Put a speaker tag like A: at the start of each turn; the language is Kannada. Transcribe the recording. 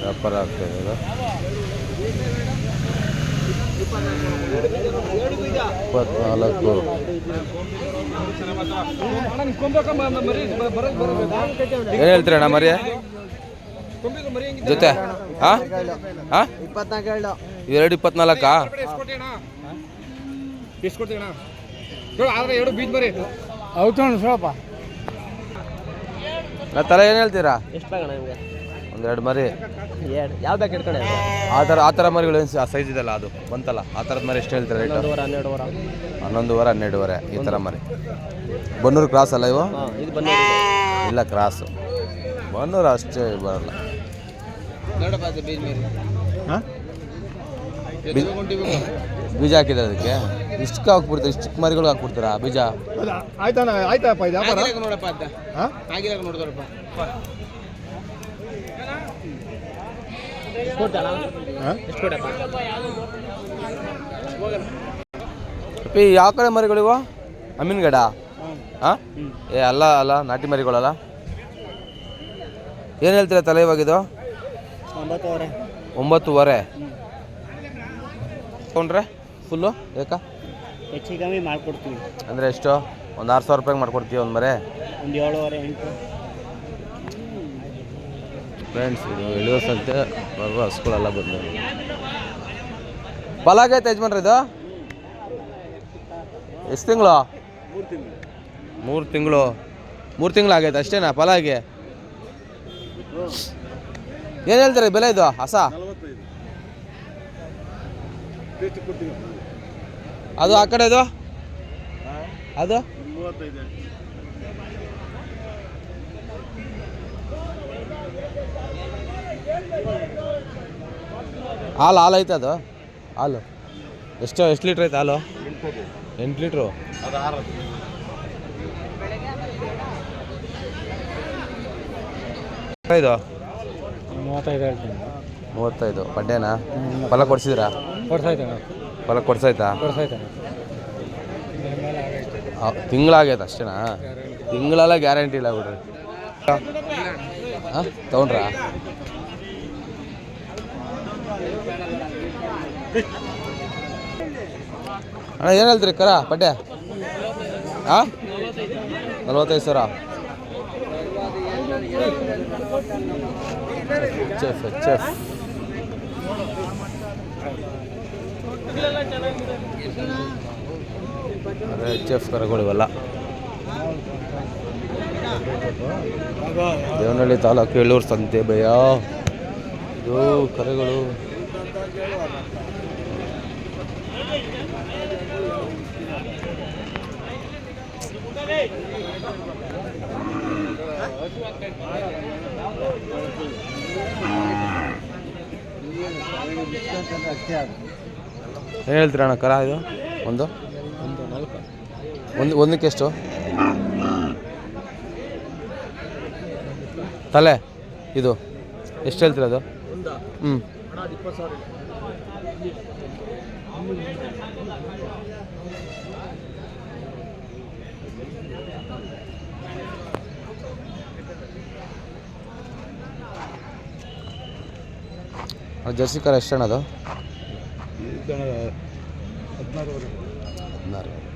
A: ವ್ಯಾಪಾರ ಆಗ್ತಾಯಿದೆ ಇದು. 24. ಏನು ಹೇಳ್ತೀರಣ್ಣ ಮರಿ ಜೊತೆ? ಹಾಂ ಹಾಂ
B: 24.
A: ಇವೆರಡು 24.
C: ಎಷ್ಟು ಕೊಡ್ತೀವಿ ಆದರೆ ಎರಡು ಬೀಜ ಮರಿ
B: ಹೌದು ಸ್ವಲ್ಪ
A: ತಲೆ ಏನು ಹೇಳ್ತೀರಾ?
B: ಎಷ್ಟು ಬೇಕಣ್ಣ ನಿಮಗೆ?
A: ಒಂದೆರಡು ಮರಿ
B: ಯಾವ ಬೇಕು ಇಟ್ಕೊಂಡೆ?
A: ಆ ಥರ ಮರಿಗಳು ಏನು ಸೈಜ್ ಇದೆಲ್ಲ ಅದು ಬಂತಲ್ಲ ಆ ಥರದ ಮರಿ ಎಷ್ಟು ಹೇಳ್ತೀರಾ ರೇಟು? 11 12 ಈ ಥರ ಮರಿ. ಬನ್ನೂರು ಕ್ರಾಸ್ ಅಲ್ಲ ಇವು?
B: ಇದು ಬನ್ನೂರು
A: ಇಲ್ಲ ಕ್ರಾಸು. ಬನ್ನೂರು ಅಷ್ಟೇ ಬರಲ್ಲ. ಹಾಂ ಬೀಜ ಹಾಕಿದ್ರೆ ಅದಕ್ಕೆ ಇಷ್ಟಕ್ಕೆ ಹಾಕ್ಬಿಡ್ತೀರಾ? ಇಷ್ಟು ಚಿಕ್ಕ ಮರಿಗಳು ಹಾಕ್ಬಿಡ್ತೀರಾ ಬೀಜ?
C: ಆಯ್ತಪ್ಪ ಇದು ವ್ಯಾಪಾರ
B: ನೋಡಪ್ಪ ಅಂತ ಆಗಿಲ್ಲ ನೋಡಿದ್ರಪ್ಪ
A: ಯಾವ ಕಡೆ ಮರಿಗಳಿವು? ಅಮೀನ್ಗಡ? ಹಾಂ ಅಲ್ಲ ನಾಟಿ ಮರಿಗಳಲ್ಲ. ಏನು ಹೇಳ್ತೀರಾ ತಲೆ ಇವಾಗಿದು? 9.5 ತೊಗೊಂಡ್ರೆ ಫುಲ್ಲು ಏಕ
B: ಹೆಚ್ಚು ಕಮ್ಮಿ ಮಾಡ್ಕೊಡ್ತೀವಿ.
A: ಅಂದರೆ ಎಷ್ಟು? ಒಂದು 6,000 ರೂಪಾಯಿಗೆ ಮಾಡ್ಕೊಡ್ತೀವಿ ಒಂದು ಮರೆ?
B: ಒಂದು 7.5 8.
A: ಫ್ರೆಂಡ್ಸ್ ಇದು ಇಳುವ ಸಂತೆ ಬರುವ ಹಸುಗಳೆಲ್ಲ ಬಂದು ಫಲಾಗೈತೆ ಯಜಮಾನ್ರಿ ಇದು? ಎಷ್ಟು ತಿಂಗಳು? 3 ತಿಂಗಳು. 3 ತಿಂಗಳು ಆಗೈತೆ ಅಷ್ಟೇನಾ ಫಲಾಗೆ? ಏನು ಹೇಳ್ತಾರೆ ಬೆಲೆ ಇದು ಹಸ? ಅದು ಆ ಕಡೆ ಇದು ಅದು ಹಾಲು ಐತೆ ಅದು ಹಾಲು ಎಷ್ಟು ಲೀಟ್ರ್ ಐತೆ ಹಾಲು? 8 ಲೀಟ್ರು. ಇದು 35 ಪಡ್ಡೇನಾ? ಫಲ ಕೊಡ್ಸಿದ್ರಾ? ಫಲ ಕೊಡ್ಸಾಯ್ತಾ? ತಿಂಗಳಾಗೈತೆ ಅಷ್ಟೇನಾ? ತಿಂಗಳೆಲ್ಲ ಗ್ಯಾರಂಟಿ ಇಲ್ಲ ಬಿಡ್ರಿ. ಹಾಂ ತೊಗೊಂಡ್ರಾ? ಅಣ್ಣ ಏನು ಹೇಳ್ತೀರಿ ಕರ ಪಡ್ಡೆ? ಹಾಂ 45,000. HF ಕರಗಳಿವಲ್ಲ. ದೇವನಹಳ್ಳಿ ತಾಲೂಕು ಏಳೂರು ಸಂತೆ ಭಯ ಇದು ಕರೆಗಳು. ಏನು ಹೇಳ್ತೀರಣ್ಣ ಕರ ಇದು? ಒಂದಕ್ಕೆ ಎಷ್ಟು ತಲೆ ಇದು? ಎಷ್ಟು ಹೇಳ್ತೀರ ಅದು? ಜರ್ಸಿ ಕರ ಎಷ್ಟಣ್ಣ ಅದು?
C: 16.